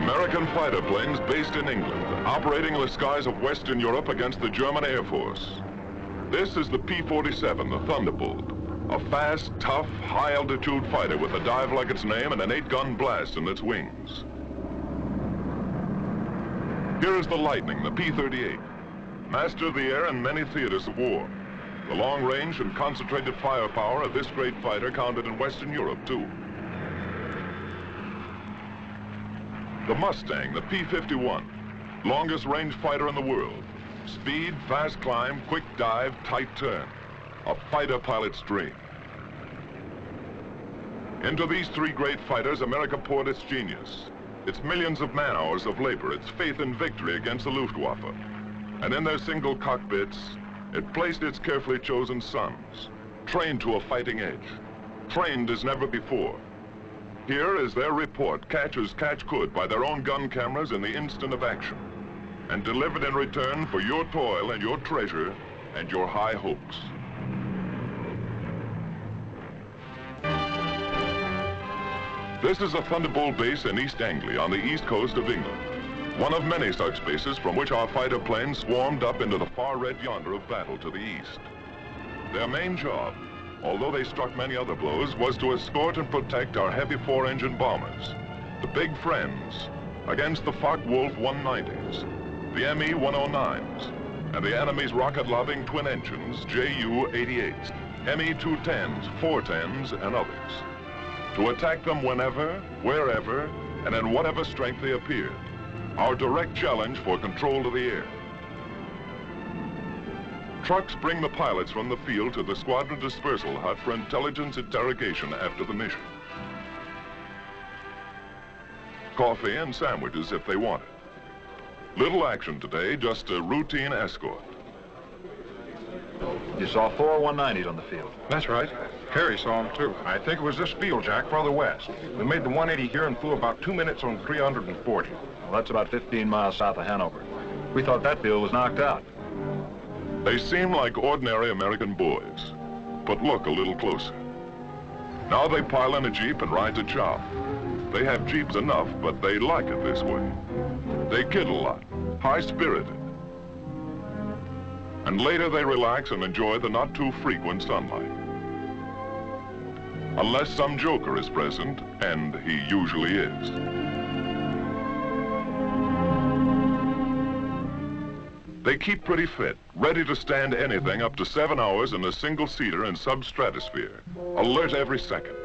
American fighter planes based in England, operating in the skies of Western Europe against the German Air Force. This is the P-47, the Thunderbolt, a fast, tough, high-altitude fighter with a dive like its name and an 8-gun blast in its wings. Here is the Lightning, the P-38, master of the air in many theaters of war. The long range and concentrated firepower of this great fighter counted in Western Europe, too. The Mustang, the P-51, longest range fighter in the world. Speed, fast climb, quick dive, tight turn. A fighter pilot's dream. Into these three great fighters, America poured its genius, its millions of man-hours of labor, its faith in victory against the Luftwaffe. And in their single cockpits, it placed its carefully chosen sons, trained to a fighting edge, trained as never before. Here is their report, catch as catch could by their own gun cameras in the instant of action, and delivered in return for your toil and your treasure and your high hopes. This is a Thunderbolt base in East Anglia on the east coast of England, one of many such bases from which our fighter planes swarmed up into the far red yonder of battle to the east. Their main job, although they struck many other blows, was to escort and protect our heavy 4-engine bombers, the big friends, against the Focke-Wulf 190s, the ME 109s, and the enemy's rocket-lobbing twin engines, Ju-88s, ME 210s, 410s, and others, to attack them whenever, wherever, and in whatever strength they appeared. Our direct challenge for control of the air. Trucks bring the pilots from the field to the squadron dispersal hut for intelligence interrogation after the mission. Coffee and sandwiches if they want it. Little action today, just a routine escort. You saw 4 190s on the field. That's right. Harry saw them, too. I think it was this field, Jack, farther west. We made the 180 here and flew about 2 minutes on 340. Well, that's about 15 miles south of Hanover. We thought that field was knocked out. They seem like ordinary American boys, but look a little closer. Now they pile in a Jeep and ride to chow. They have Jeeps enough, but they like it this way. They kid a lot, high-spirited. And later they relax and enjoy the not-too-frequent sunlight. Unless some joker is present, and he usually is. They keep pretty fit, ready to stand anything up to 7 hours in a single-seater in sub-stratosphere, alert every second.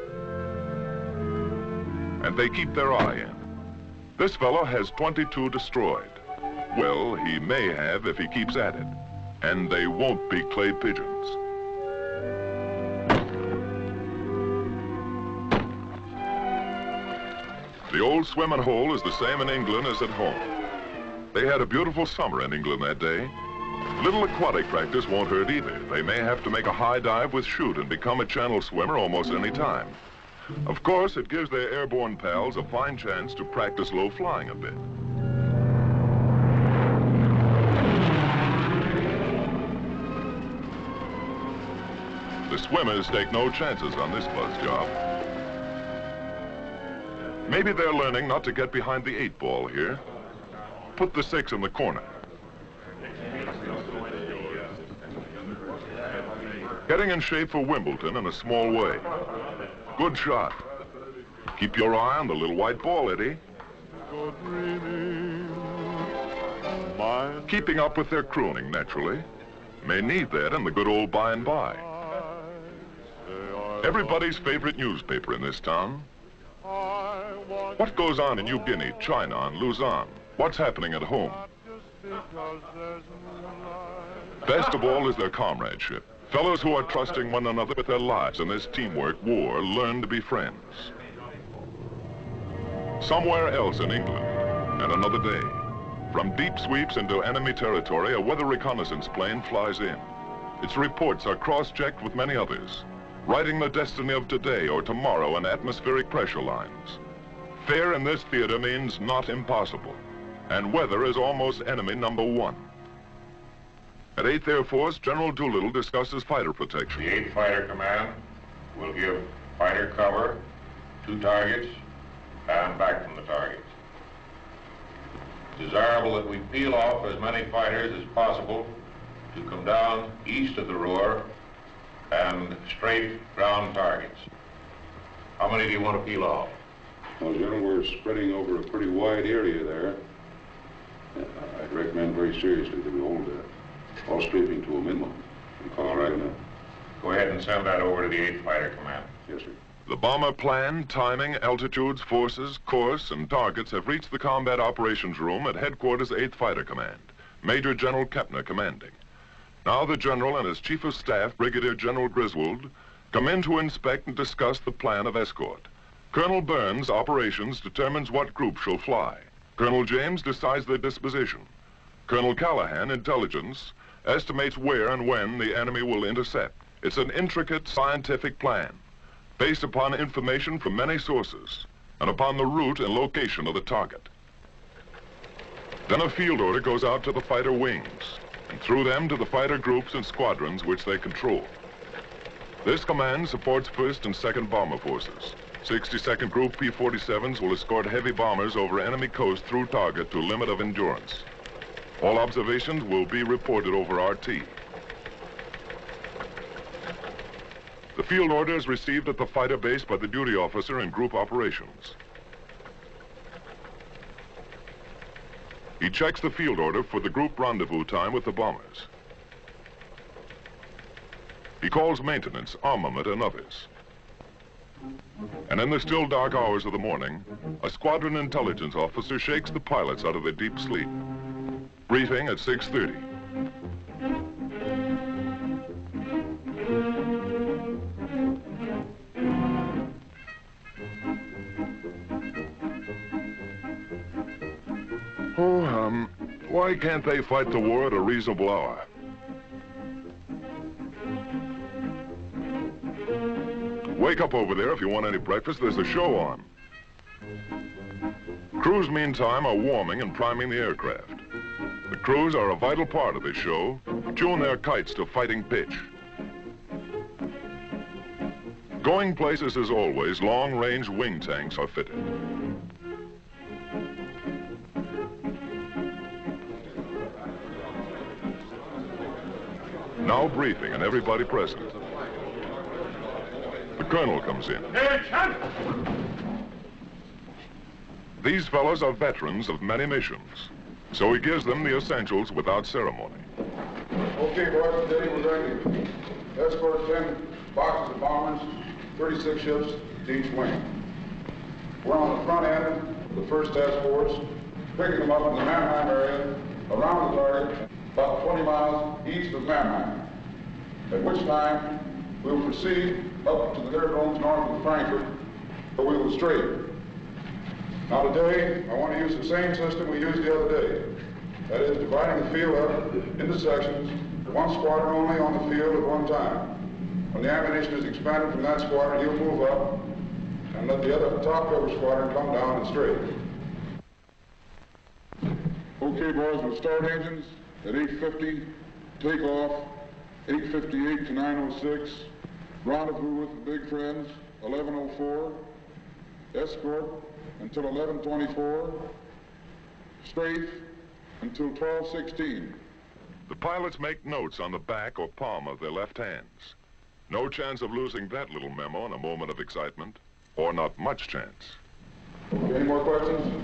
And they keep their eye in. This fellow has 22 destroyed. Well, he may have if he keeps at it. And they won't be clay pigeons. The old swimming hole is the same in England as at home. They had a beautiful summer in England that day. Little aquatic practice won't hurt either. They may have to make a high dive with chute and become a channel swimmer almost any time. Of course, it gives their airborne pals a fine chance to practice low flying a bit. The swimmers take no chances on this buzz job. Maybe they're learning not to get behind the 8 ball here. Put the 6 in the corner. Getting in shape for Wimbledon in a small way. Good shot. Keep your eye on the little white ball, Eddie. Keeping up with their crooning, naturally. May need that in the good old by and by. Everybody's favorite newspaper in this town. What goes on in New Guinea, China, and Luzon? What's happening at home? Best of all is their comradeship. Fellows who are trusting one another with their lives in this teamwork war learn to be friends. Somewhere else in England, and another day, from deep sweeps into enemy territory, a weather reconnaissance plane flies in. Its reports are cross-checked with many others, writing the destiny of today or tomorrow in atmospheric pressure lines. Fair in this theater means not impossible, and weather is almost enemy number 1. At 8th Air Force, General Doolittle discusses fighter protection. The 8th Fighter Command will give fighter cover, 2 targets, and back from the targets. desirable that we peel off as many fighters as possible to come down east of the Ruhr and straight ground targets. How many do you want to peel off? Well, General, we're spreading over a pretty wide area there. I'd recommend very seriously that we hold all sweeping to a minimum. All right. Go ahead and send that over to the 8th Fighter Command. Yes, sir. The bomber plan, timing, altitudes, forces, course, and targets have reached the Combat Operations Room at Headquarters 8th Fighter Command. Major General Kepner commanding. Now the General and his Chief of Staff, Brigadier General Griswold, come in to inspect and discuss the plan of escort. Colonel Burns, operations, determines what group shall fly. Colonel James decides their disposition. Colonel Callahan, intelligence, estimates where and when the enemy will intercept. It's an intricate scientific plan, based upon information from many sources, and upon the route and location of the target. Then a field order goes out to the fighter wings, and through them to the fighter groups and squadrons which they control. This command supports 1st and 2nd Bomber Forces. 62nd Group P-47s will escort heavy bombers over enemy coast through target to limit of endurance. All observations will be reported over RT. The field order is received at the fighter base by the duty officer in group operations. He checks the field order for the group rendezvous time with the bombers. He calls maintenance, armament, and others. And in the still dark hours of the morning, a squadron intelligence officer shakes the pilots out of their deep sleep. Briefing at 6:30. Why can't they fight the war at a reasonable hour? Wake up over there if you want any breakfast. There's a show on. Crews, meantime, are warming and priming the aircraft. The crews are a vital part of this show. Tune their kites to fighting pitch. Going places as always, long-range wing tanks are fitted. Now briefing and everybody present. The colonel comes in. These fellows are veterans of many missions, so he gives them the essentials without ceremony. Okay, boys, today we're ready to escort 10 boxes of bombers, 36 ships to each wing. We're on the front end of the 1st Task Force, picking them up in the Mannheim area, around the target, about 20 miles east of Mannheim, at which time we will proceed up to the aerodromes north of Frankfurt, where we will straight. Now today, I want to use the same system we used the other day. That is, dividing the field up into sections, one squadron only on the field at one time. When the ammunition is expended from that squadron, you'll move up and let the other top cover squadron come down and straight. Okay, boys, we'll start engines at 8:50, take off 8:58 to 9:06, rendezvous with the big friends 11:04, escort until 11:24, strafe until 12:16. The pilots make notes on the back or palm of their left hands. No chance of losing that little memo in a moment of excitement, or not much chance. Okay, any more questions?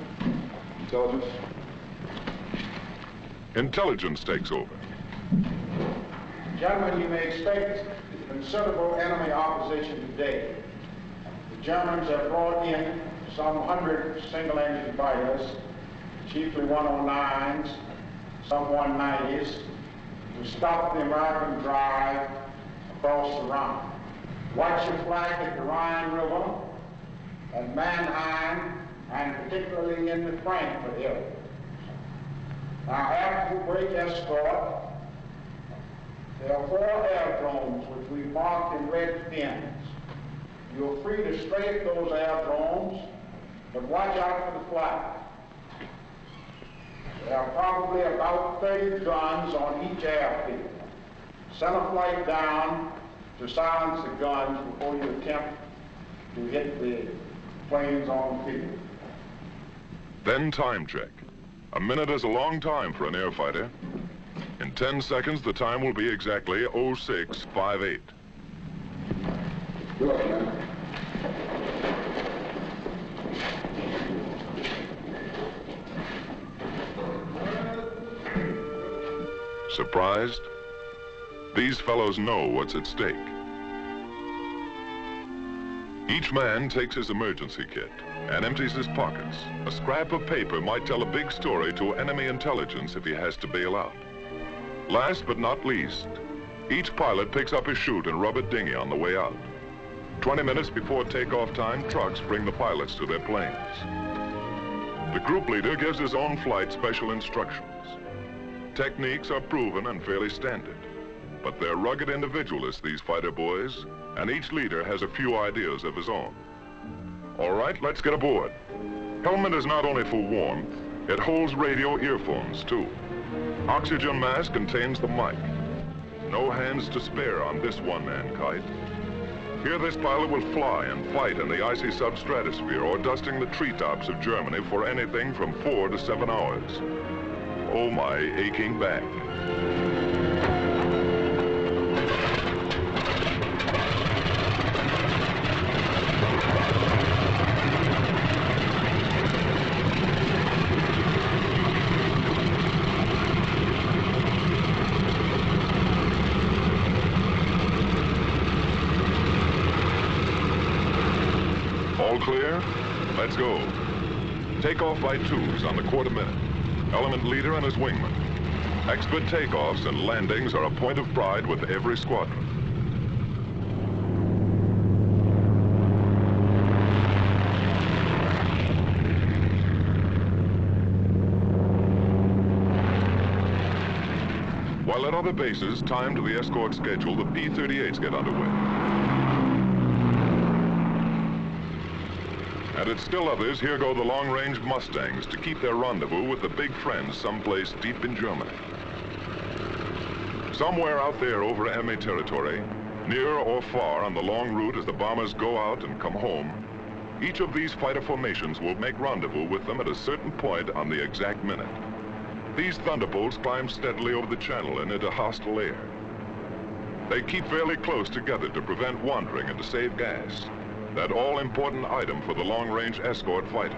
Intelligence? Intelligence takes over. Gentlemen, you may expect considerable enemy opposition today. The Germans have brought in some 100 single-engine fighters, chiefly 109s, some 190s, to stop the American drive across the Rhine. Watch your flank at the Rhine River, at Mannheim, and particularly in the Frankfurt area. Now, after we break escort, there are 4 aerodromes which we marked in red pins. You're free to strafe those aerodromes, but watch out for the flag. There are probably about 30 guns on each airfield. Send a flight down to silence the guns before you attempt to hit the planes on the field. Then time check. A minute is a long time for an air fighter. In 10 seconds, the time will be exactly 0658. Good luck, man. Surprised? These fellows know what's at stake. Each man takes his emergency kit and empties his pockets. A scrap of paper might tell a big story to enemy intelligence if he has to bail out. Last but not least, each pilot picks up his chute and rubber dinghy on the way out. 20 minutes before takeoff time, trucks bring the pilots to their planes. The group leader gives his own flight special instructions. Techniques are proven and fairly standard, but they're rugged individualists, these fighter boys, and each leader has a few ideas of his own. All right, let's get aboard. Helmet is not only for warmth, it holds radio earphones too. Oxygen mask contains the mic. No hands to spare on this one-man kite. Here this pilot will fly and fight in the icy substratosphere or dusting the treetops of Germany for anything from 4 to 7 hours. Oh, my aching back. All clear? Let's go. Takeoff by twos on the quarter minute. Element leader and his wingman. Expert takeoffs and landings are a point of pride with every squadron. While at other bases, timed to the escort schedule, the P-38s get underway. And at still others, here go the long-range Mustangs to keep their rendezvous with the big friends someplace deep in Germany. Somewhere out there over enemy territory, near or far on the long route as the bombers go out and come home, each of these fighter formations will make rendezvous with them at a certain point on the exact minute. These thunderbolts climb steadily over the channel and into hostile air. They keep fairly close together to prevent wandering and to save gas. That all-important item for the long-range escort fighter.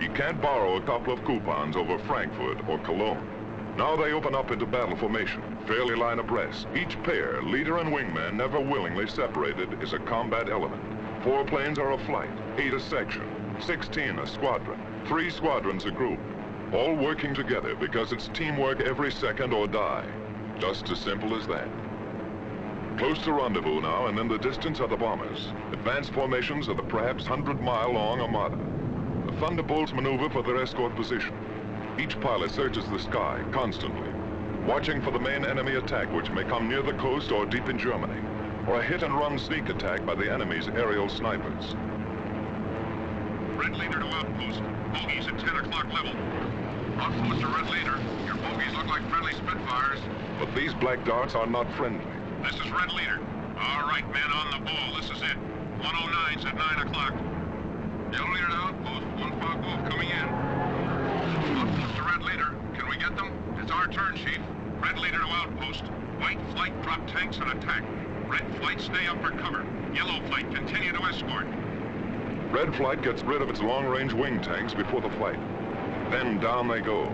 He can't borrow a couple of coupons over Frankfurt or Cologne. Now they open up into battle formation, fairly line abreast. Each pair, leader and wingman, never willingly separated, is a combat element. 4 planes are a flight, 8 a section, 16 a squadron, 3 squadrons a group. All working together because it's teamwork every second or die. Just as simple as that. Close to rendezvous now, and in the distance are the bombers. Advanced formations of the perhaps 100-mile-long armada. The Thunderbolts maneuver for their escort position. Each pilot searches the sky constantly, watching for the main enemy attack which may come near the coast or deep in Germany, or a hit-and-run sneak attack by the enemy's aerial snipers. Red leader to outpost. Bogies at 10 o'clock level. Outpost to red leader. Your bogies look like friendly Spitfires. But these black darts are not friendly. This is red leader. All right, men, on the ball. This is it. 109's at 9 o'clock. Yellow leader to outpost. 1 Wolf coming in. Outpost to red leader. Can we get them? It's our turn, Chief. Red leader to outpost. White flight drop tanks and attack. Red flight stay up for cover. Yellow flight continue to escort. Red flight gets rid of its long-range wing tanks before the fight. Then down they go.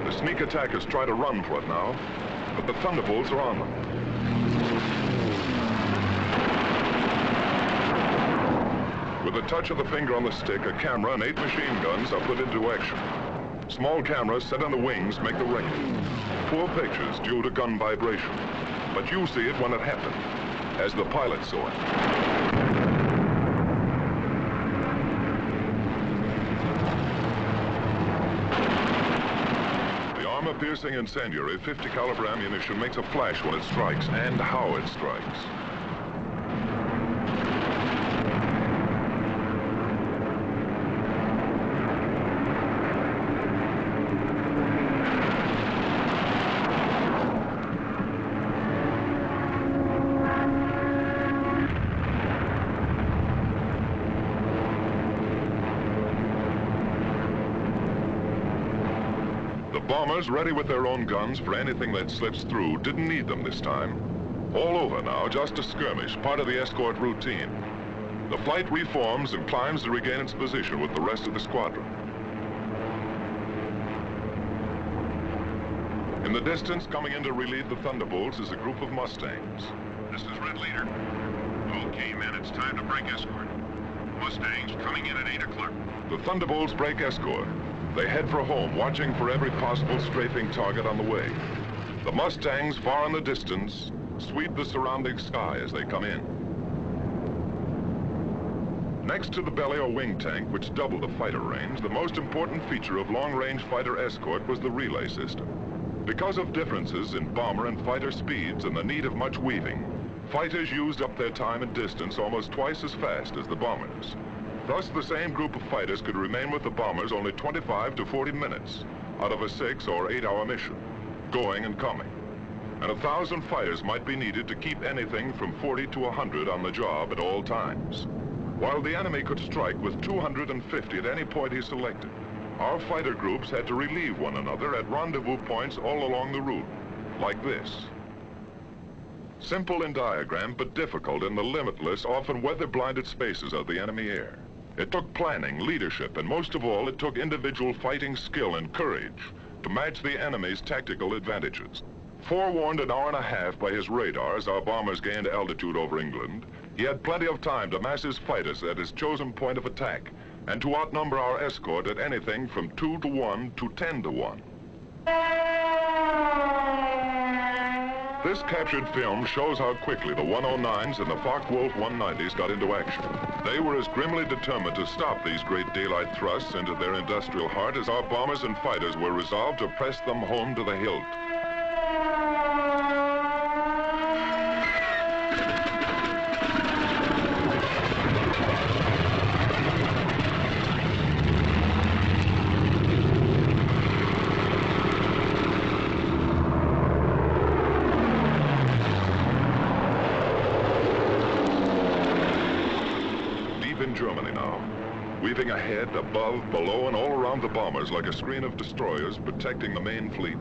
The sneak attackers try to run for it now, but the Thunderbolts are on them. With a touch of the finger on the stick, a camera and 8 machine guns are put into action. Small cameras set on the wings make the record. Poor pictures due to gun vibration. But you see it when it happened, as the pilot saw it. Armor-piercing incendiary 50 caliber ammunition makes a flash when it strikes, and how it strikes. The bombers, ready with their own guns for anything that slips through, didn't need them this time. All over now, just a skirmish, part of the escort routine. The flight reforms and climbs to regain its position with the rest of the squadron. In the distance, coming in to relieve the Thunderbolts is a group of Mustangs. This is Red Leader. Okay, men, it's time to break escort. Mustangs coming in at 8 o'clock. The Thunderbolts break escort. They head for home, watching for every possible strafing target on the way. The Mustangs, far in the distance, sweep the surrounding sky as they come in. Next to the belly or wing tank, which doubled the fighter range, the most important feature of long-range fighter escort was the relay system. Because of differences in bomber and fighter speeds and the need of much weaving, fighters used up their time and distance almost twice as fast as the bombers. Thus, the same group of fighters could remain with the bombers only 25 to 40 minutes out of a 6 or 8 hour mission, going and coming. And 1,000 fighters might be needed to keep anything from 40 to 100 on the job at all times. While the enemy could strike with 250 at any point he selected, our fighter groups had to relieve one another at rendezvous points all along the route, like this. Simple in diagram, but difficult in the limitless, often weather-blinded spaces of the enemy air. It took planning, leadership, and most of all, it took individual fighting skill and courage to match the enemy's tactical advantages. Forewarned an hour and a half by his radar as our bombers gained altitude over England, he had plenty of time to mass his fighters at his chosen point of attack and to outnumber our escort at anything from 2 to 1 to 10 to 1. This captured film shows how quickly the 109s and the Focke-Wulf 190s got into action. They were as grimly determined to stop these great daylight thrusts into their industrial heart as our bombers and fighters were resolved to press them home to the hilt. In Germany now, weaving ahead, above, below, and all around the bombers like a screen of destroyers protecting the main fleet.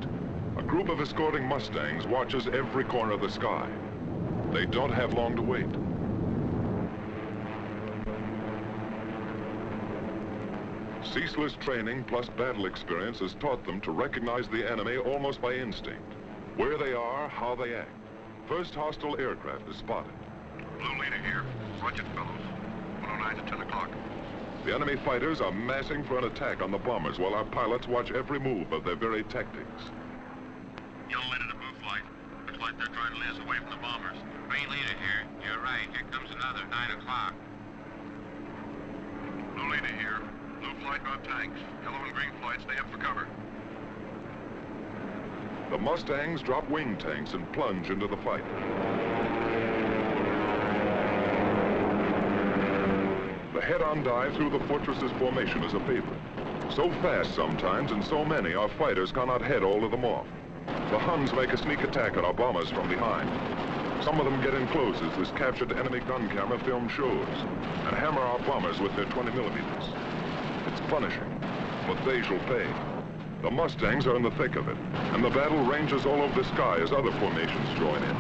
A group of escorting Mustangs watches every corner of the sky. They don't have long to wait. Ceaseless training plus battle experience has taught them to recognize the enemy almost by instinct. Where they are, how they act. First hostile aircraft is spotted. Blue Leader here. Watch it, fellows. 109 at 10 o'clock. The enemy fighters are massing for an attack on the bombers while our pilots watch every move of their very tactics. Yellow Leader to blue flight. Looks like they're trying to lead us away from the bombers. Green Leader here. You're right. Here comes another 9 o'clock. Blue Leader here. Blue flight got tanks. Yellow and green flight stay up for cover. The Mustangs drop wing tanks and plunge into the fight. The head-on dive through the fortress's formation is a favorite. So fast sometimes and so many, our fighters cannot head all of them off. The Huns make a sneak attack on our bombers from behind. Some of them get in close, as this captured enemy gun camera film shows, and hammer our bombers with their 20 millimeters. It's punishing, but they shall pay. The Mustangs are in the thick of it, and the battle ranges all over the sky as other formations join in.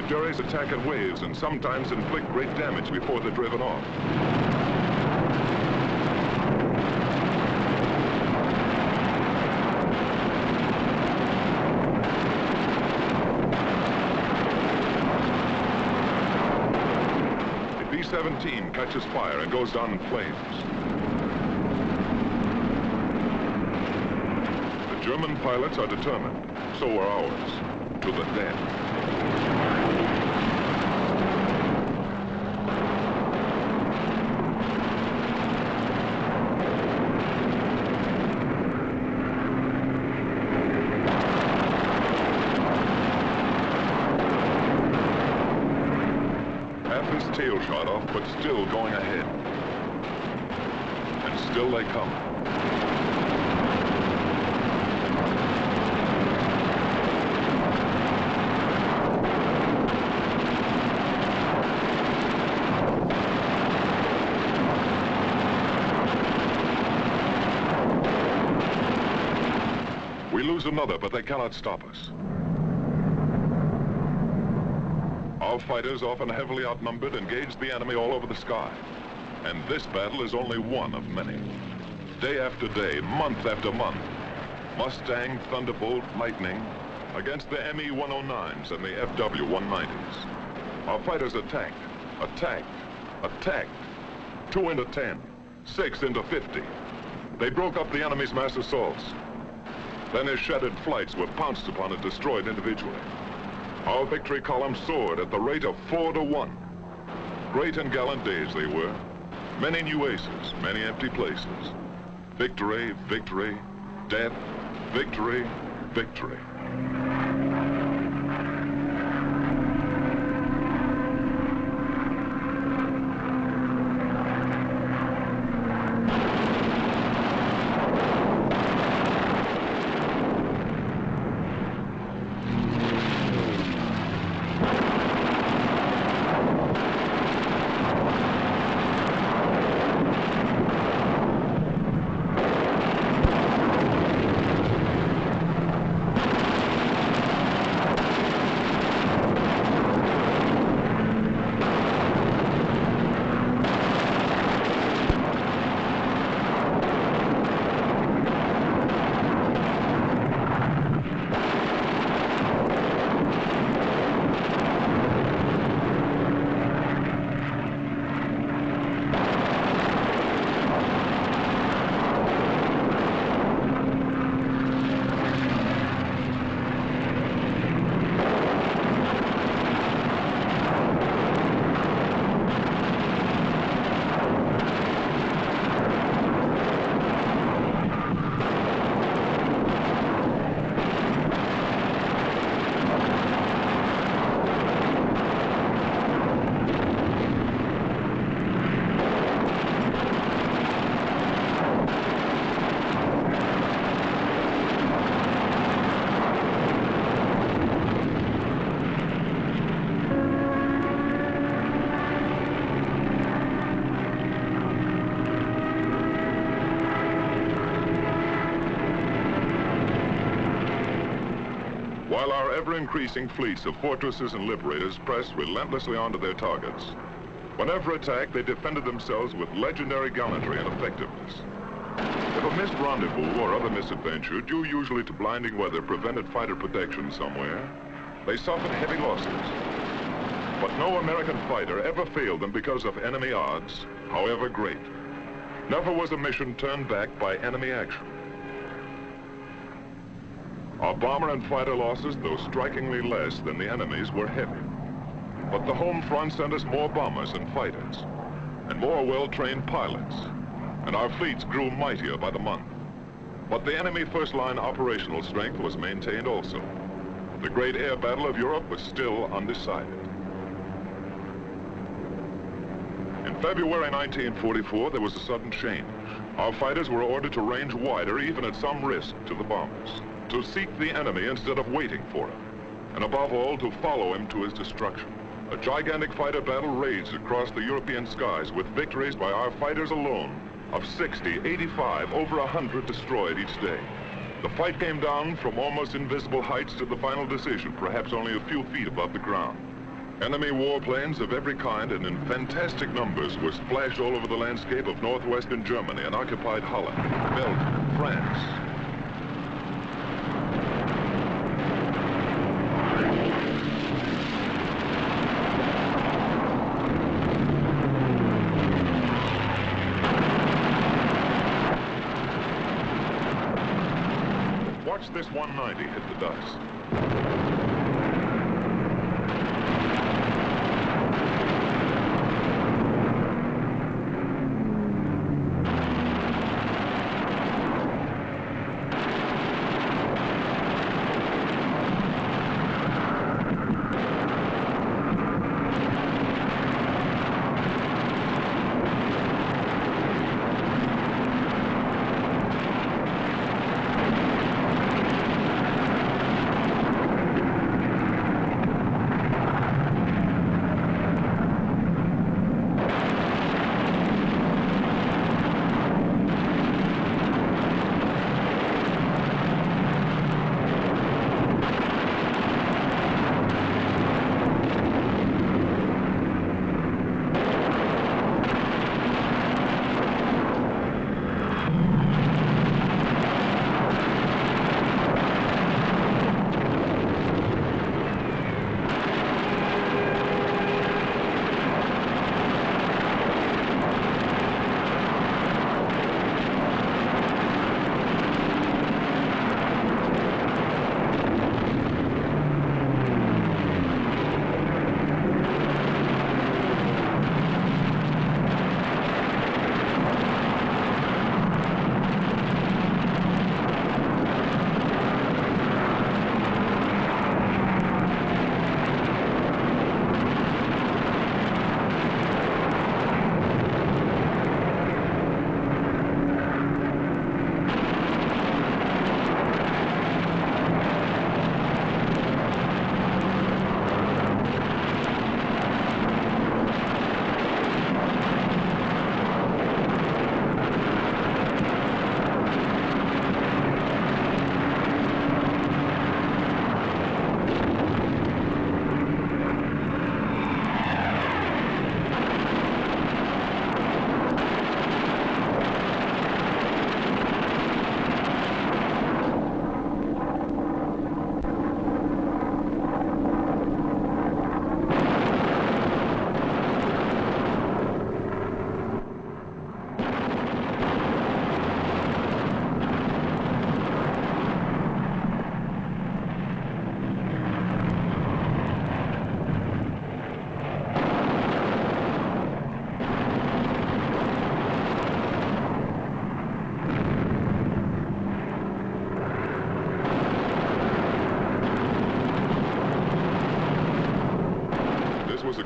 Furies attack in waves and sometimes inflict great damage before they're driven off. The B-17 catches fire and goes down in flames. The German pilots are determined. So are ours. To the death. Tail shot off, but still going ahead. And still they come. We lose another, but they cannot stop us. Our fighters, often heavily outnumbered, engage the enemy all over the sky. And this battle is only one of many. Day after day, month after month, Mustang, Thunderbolt, Lightning against the ME-109s and the FW-190s. Our fighters attacked, attacked, attacked. 2 into 10, 6 into 50. They broke up the enemy's mass assaults. Then his shattered flights were pounced upon and destroyed individually. Our victory column soared at the rate of 4 to 1. Great and gallant days they were. Many new aces, many empty places. Victory, victory, death, victory, victory. While our ever-increasing fleets of fortresses and liberators pressed relentlessly onto their targets, whenever attacked, they defended themselves with legendary gallantry and effectiveness. If a missed rendezvous or other misadventure, due usually to blinding weather, prevented fighter protection somewhere, they suffered heavy losses. But no American fighter ever failed them because of enemy odds, however great. Never was a mission turned back by enemy action. Our bomber and fighter losses, though strikingly less than the enemy's, were heavy. But the home front sent us more bombers and fighters, and more well-trained pilots, and our fleets grew mightier by the month. But the enemy first-line operational strength was maintained also. The great air battle of Europe was still undecided. In February 1944, there was a sudden change. Our fighters were ordered to range wider, even at some risk to the bombers, to seek the enemy instead of waiting for him, and above all, to follow him to his destruction. A gigantic fighter battle raged across the European skies with victories by our fighters alone of 60, 85, over 100 destroyed each day. The fight came down from almost invisible heights to the final decision, perhaps only a few feet above the ground. Enemy warplanes of every kind and in fantastic numbers were splashed all over the landscape of northwestern Germany and occupied Holland, Belgium, France. Watch this 190 hit the dust.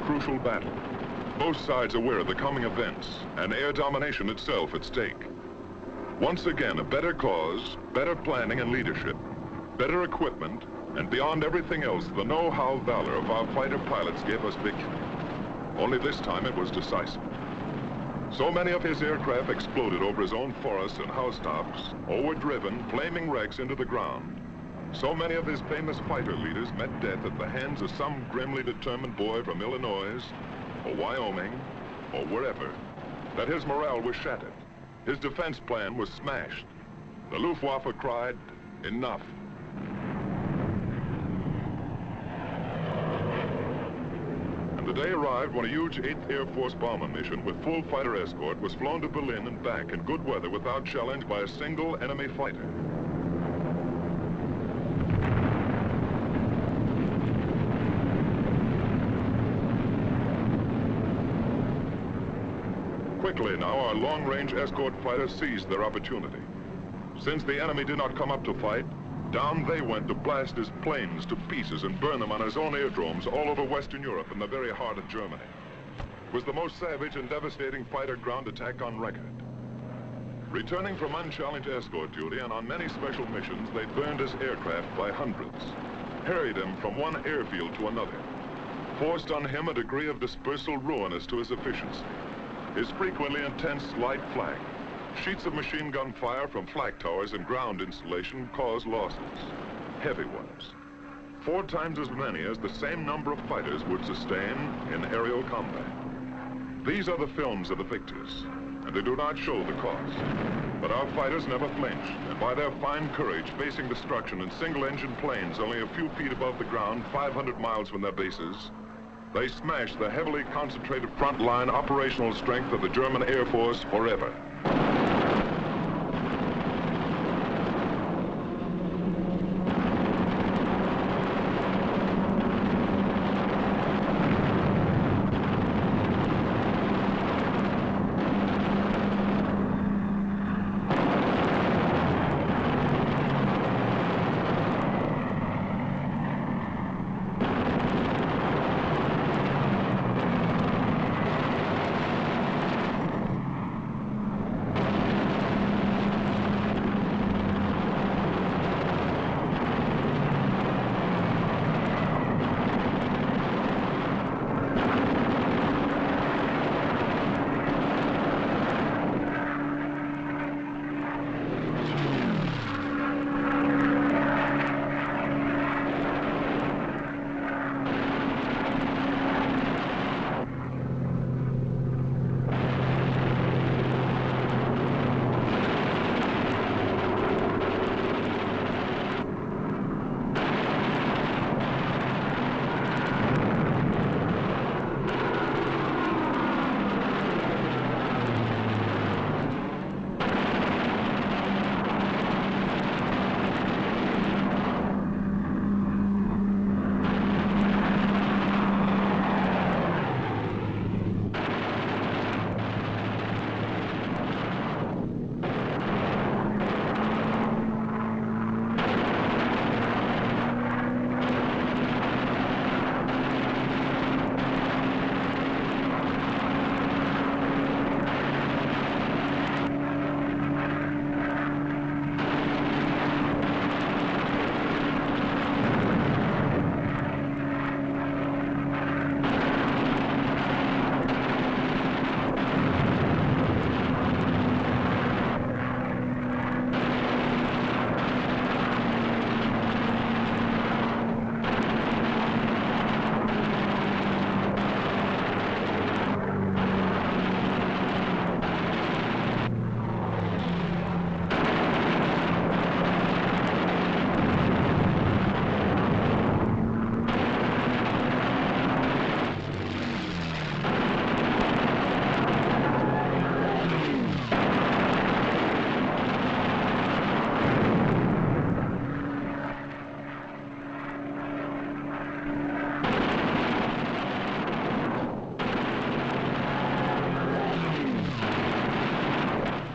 crucial battle. Both sides aware of the coming events and air domination itself at stake. Once again, a better cause, better planning and leadership, better equipment, and beyond everything else, the know-how valor of our fighter pilots gave us victory. Only this time it was decisive. So many of his aircraft exploded over his own forests and housetops, or were driven, flaming wrecks, into the ground. So many of his famous fighter leaders met death at the hands of some grimly determined boy from Illinois, or Wyoming, or wherever, that his morale was shattered. His defense plan was smashed. The Luftwaffe cried, "Enough." And the day arrived when a huge 8th Air Force bomber mission with full fighter escort was flown to Berlin and back in good weather without challenge by a single enemy fighter. Quickly now, our long-range escort fighters seized their opportunity. Since the enemy did not come up to fight, down they went to blast his planes to pieces and burn them on his own aerodromes all over Western Europe in the very heart of Germany. It was the most savage and devastating fighter ground attack on record. Returning from unchallenged escort duty and on many special missions, they burned his aircraft by hundreds, harried him from one airfield to another, forced on him a degree of dispersal ruinous to his efficiency. His frequently intense light flak, sheets of machine gun fire from flak towers and ground installation caused losses, heavy ones, 4 times as many as the same number of fighters would sustain in aerial combat. These are the films of the victors, and they do not show the cost. But our fighters never flinched, and by their fine courage, facing destruction in single-engine planes only a few feet above the ground, 500 miles from their bases, they smashed the heavily concentrated front-line operational strength of the German Air Force forever.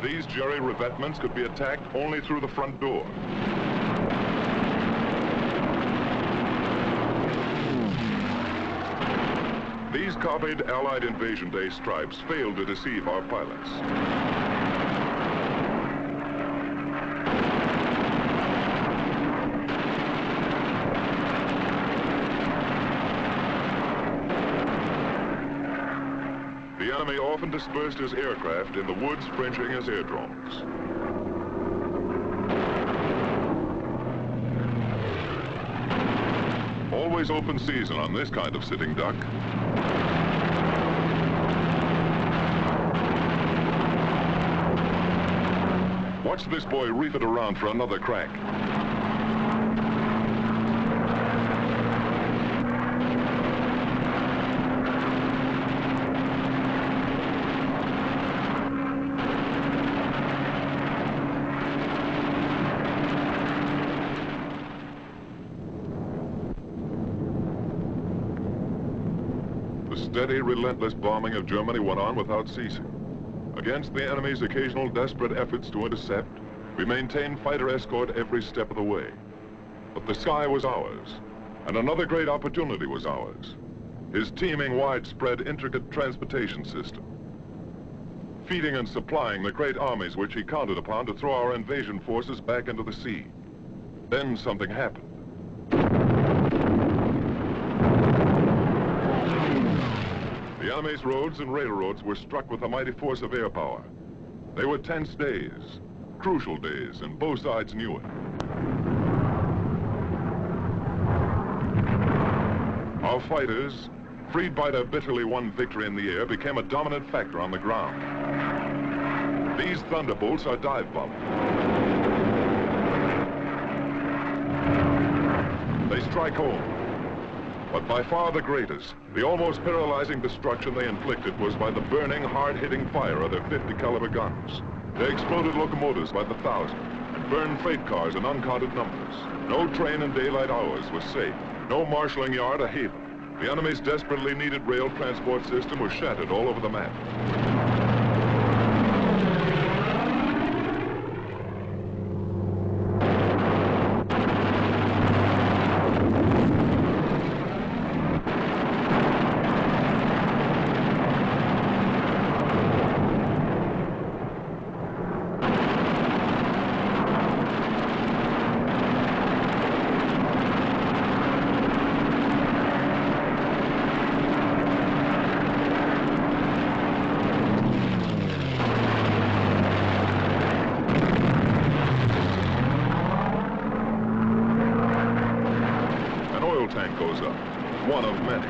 These jerry revetments could be attacked only through the front door. These copied Allied Invasion Day stripes failed to deceive our pilots. The enemy often dispersed his aircraft in the woods fringing his airdromes. Always open season on this kind of sitting duck. Watch this boy reef it around for another crack. Steady, relentless bombing of Germany went on without ceasing. Against the enemy's occasional desperate efforts to intercept, we maintained fighter escort every step of the way. But the sky was ours, and another great opportunity was ours. His teeming, widespread, intricate transportation system. Feeding and supplying the great armies which he counted upon to throw our invasion forces back into the sea. Then something happened. The enemy's roads and railroads were struck with a mighty force of air power. They were tense days, crucial days, and both sides knew it. Our fighters, freed by their bitterly won victory in the air, became a dominant factor on the ground. These thunderbolts are dive bombing. They strike home. But by far the greatest, the almost paralyzing destruction they inflicted was by the burning, hard-hitting fire of their 50 caliber guns. They exploded locomotives by the thousand and burned freight cars in uncounted numbers. No train in daylight hours was safe. No marshalling yard a haven. The enemy's desperately needed rail transport system was shattered all over the map. Tank goes up, one of many.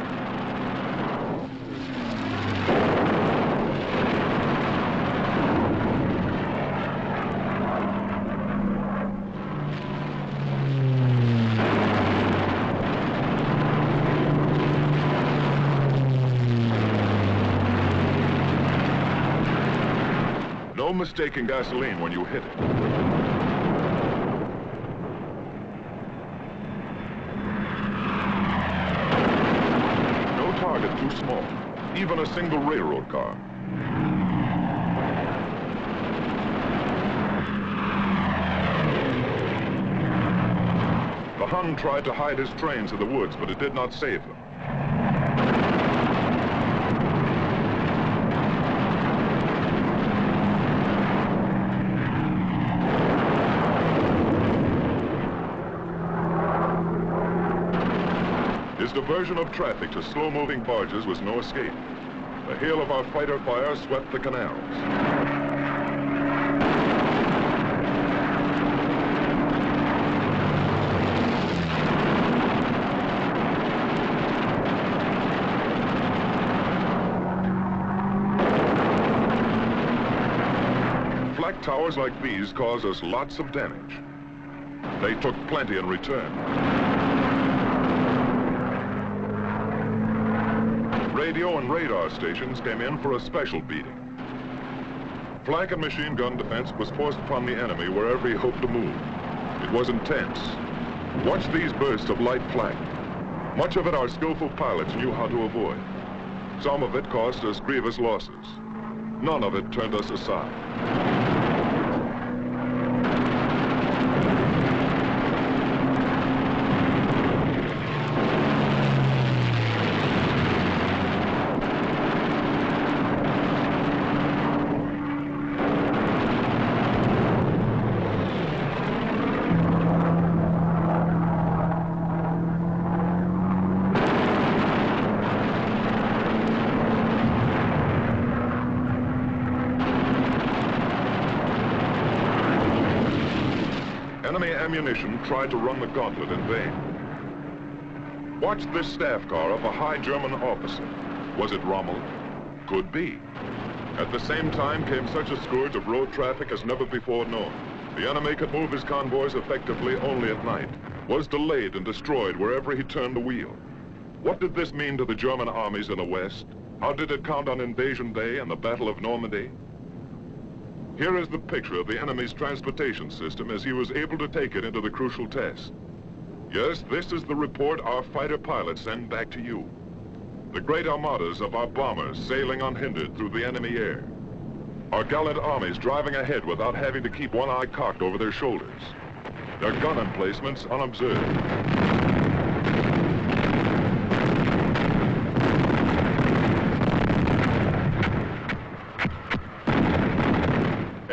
No mistaking gasoline when you hit it. Too small, even a single railroad car. The Hun tried to hide his trains in the woods, but it did not save them. His diversion of traffic to slow-moving barges was no escape. The hail of our fighter fire swept the canals. Flak towers like these cause us lots of damage. They took plenty in return. Radio and radar stations came in for a special beating. Flank and machine gun defense was forced upon the enemy wherever he hoped to move. It was intense. Watch these bursts of light flak. Much of it our skillful pilots knew how to avoid. Some of it caused us grievous losses. None of it turned us aside. enemy ammunition tried to run the gauntlet in vain. Watch this staff car of a high German officer. Was it Rommel? Could be. At the same time came such a scourge of road traffic as never before known. The enemy could move his convoys effectively only at night, was delayed and destroyed wherever he turned the wheel. What did this mean to the German armies in the West? How did it count on Invasion Day and the Battle of Normandy? Here is the picture of the enemy's transportation system as he was able to take it into the crucial test. Yes, this is the report our fighter pilots send back to you. The great armadas of our bombers sailing unhindered through the enemy air. Our gallant armies driving ahead without having to keep one eye cocked over their shoulders. Their gun emplacements unobserved.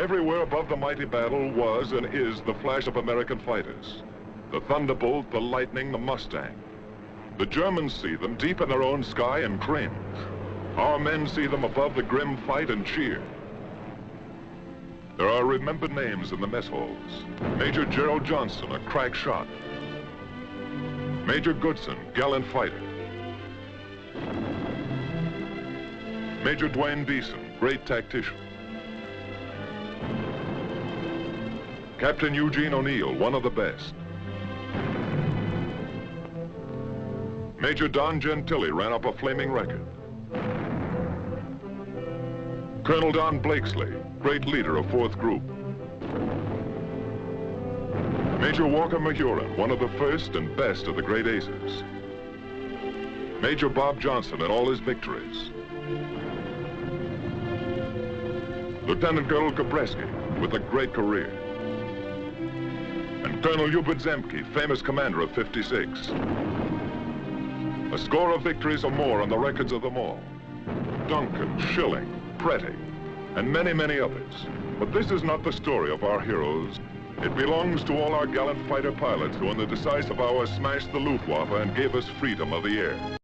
Everywhere above the mighty battle was and is the flash of American fighters. The Thunderbolt, the Lightning, the Mustang. The Germans see them deep in their own sky and cringe. Our men see them above the grim fight and cheer. There are remembered names in the mess halls. Major Gerald Johnson, a crack shot. Major Goodson, gallant fighter. Major Dwayne Beeson, great tactician. Captain Eugene O'Neill, one of the best. Major Don Gentili ran up a flaming record. Colonel Don Blakesley, great leader of 4th Group. Major Walker Mahurin, one of the first and best of the great aces. Major Bob Johnson and all his victories. Lieutenant Colonel Kabreski, with a great career. And Colonel Hubert Zemke, famous commander of 56. A score of victories or more on the records of them all. Duncan, Schilling, Pretty, and many, many others. But this is not the story of our heroes. It belongs to all our gallant fighter pilots who in the decisive hour smashed the Luftwaffe and gave us freedom of the air.